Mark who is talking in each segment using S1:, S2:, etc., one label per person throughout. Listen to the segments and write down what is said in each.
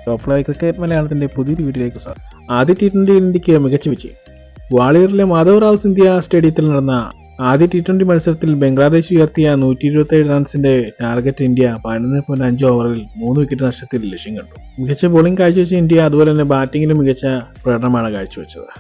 S1: Top live cricket മലയാളത്തിന്റെ പുതിയൊരു വീഡിയോയിലേക്ക് സ്വാഗതം. ആദ്യ T20 ഇന്ത്യക്ക് മികച്ച വിജയം. ഗ്വാളിയറിലെ മാധവ് റാവു സിന്ധ്യ സ്റ്റേഡിയത്തിൽ നടന്ന ആദ്യ T20 മത്സരത്തിൽ ബംഗ്ലാദേശ് ഉയർത്തിയ 127 റൺസിന്റെ ടാർഗറ്റ് ഇന്ത്യ 11.5 ഓവറിൽ 3 വിക്കറ്റ് നഷ്ടത്തിൽ ലക്ഷ്യം കണ്ടു. മികച്ച ബോളിംഗ് കാഴ്ചവെച്ച ഇന്ത്യ അതുപോലെ തന്നെ ബാറ്റിംഗിലും മികച്ച പ്രകടനമാണ് കാഴ്ചവെച്ചത്.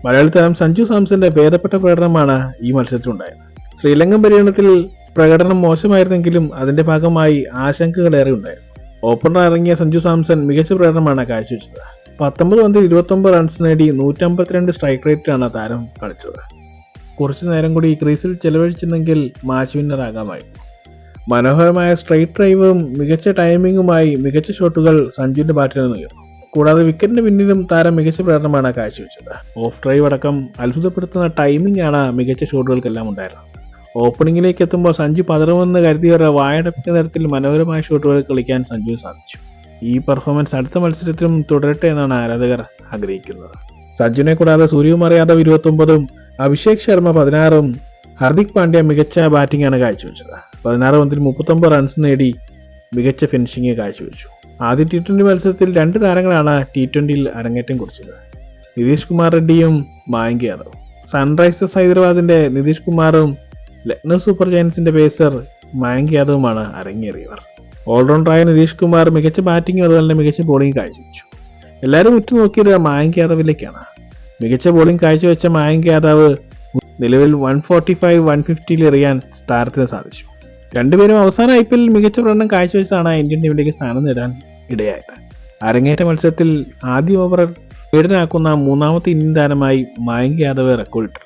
S1: മലയാളി താരം സഞ്ജു സാംസന്റെ ഭേദപ്പെട്ട പ്രകടനമാണ് ഈ മത്സരത്തിലുണ്ടായത്. ശ്രീലങ്കൻ പര്യടനത്തിൽ പ്രകടനം മോശമായിരുന്നെങ്കിലും അതിന്റെ ഭാഗമായി ആശങ്കകളേറെ ഉണ്ടായിരുന്നു. ഓപ്പണർ ഇറങ്ങിയ സഞ്ജു സാംസൺ മികച്ച പ്രകടനമാണ് കാഴ്ചവെച്ചത്. 19 പന്തിൽ 29 റൺസ് നേടി 152 സ്ട്രൈക്ക് റേറ്റിലാണ് താരം കളിച്ചത്. കുറച്ചു നേരം കൂടി ക്രീസിൽ ചെലവഴിച്ചെങ്കിൽ മാച്ച് വിന്നർ ആകാമായിരുന്നു. മനോഹരമായ സ്ട്രൈറ്റ് ഡ്രൈവും മികച്ച ടൈമിങ്ങുമായി മികച്ച ഷോട്ടുകൾ സഞ്ജുവിന്റെ ബാറ്റിൽ നിന്ന് ഉയർന്നു. കൂടാതെ വിക്കറ്റിന് പിന്നിലും താരം മികച്ച പ്രകടനമാണ് കാഴ്ചവെച്ചത്. ഓഫ് ഡ്രൈവ് അടക്കം അത്ഭുതപ്പെടുത്തുന്ന ടൈമിംഗ് ആണ് മികച്ച ഷോട്ടുകൾക്കെല്ലാം ഉണ്ടായിരുന്നത്. ഓപ്പണിംഗിലേക്ക് എത്തുമ്പോൾ സഞ്ജു പതറുമെന്ന് കരുതിയവരെ വായടപ്പിക്കുന്ന തരത്തിൽ മനോഹരമായ ഷോട്ടുകൾ കളിക്കാൻ സഞ്ജുവിന് സാധിച്ചു. ഈ പെർഫോമൻസ് അടുത്ത മത്സരത്തിലും തുടരട്ടെ എന്നാണ് ആരാധകർ ആഗ്രഹിക്കുന്നത്. സഞ്ജുവിനെ കൂടാതെ സൂര്യകുമാർ യാദവ് 29ഉം അഭിഷേക് ശർമ്മ 16ഉം ഹർദിക് പാണ്ഡ്യ മികച്ച ബാറ്റിംഗ് ആണ് കാഴ്ചവെച്ചത്. 16 പന്തിൽ 39 റൺസ് നേടി മികച്ച ഫിനിഷിംഗ് കാഴ്ചവെച്ചു. ആദ്യ T20 മത്സരത്തിൽ 2 താരങ്ങളാണ് T20യിൽ അരങ്ങേറ്റം കുറിച്ചത്. നിതീഷ് കുമാർ റെഡ്ഡിയും മായങ്ക് യാദവും. സൺറൈസേഴ്സ് ഹൈദരാബാദിന്റെ നിതീഷ് കുമാറും ലക്നൗ സൂപ്പർ ജയൻസിന്റെ പേസർ മായങ്ക് യാദവുമാണ് അരങ്ങേറിയവർ. ഓൾറൗണ്ടറായ നിതീഷ് കുമാർ മികച്ച ബാറ്റിംഗും അതുപോലെ തന്നെ മികച്ച ബോളിംഗ് കാഴ്ചവെച്ചു. എല്ലാവരും ഉറ്റുനോക്കിയത് മായങ്ക് യാദവിലേക്കാണ്. മികച്ച ബോളിംഗ് കാഴ്ചവെച്ച മായങ്ക് യാദവ് നിലവിൽ 145-150 എറിയാൻ താരത്തിന് സാധിച്ചു. രണ്ടുപേരും അവസാന IPL മികച്ച പ്രകടനം കാഴ്ചവെച്ചാണ് ഇന്ത്യൻ ടീമിലേക്ക് സ്ഥാനം നേടാൻ ഇടയായത്. അരങ്ങേറ്റ മത്സരത്തിൽ ആദ്യ ഓവർ വീടനാക്കുന്ന 3ാമത്തെ ഇന്ത്യൻ താരമായി മായങ്ക് യാദവ് റെക്കോർഡിട്ടു.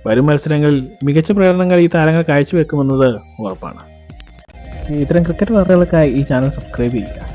S1: വരും മത്സരങ്ങളിൽ മികച്ച പ്രകടനങ്ങൾ ഈ താരങ്ങൾ കാഴ്ചവെക്കുമെന്നത് ഉറപ്പാണ്. ഇത്തരം ക്രിക്കറ്റ് വാർത്തകൾക്കായി ഈ ചാനൽ സബ്സ്ക്രൈബ് ചെയ്യുക.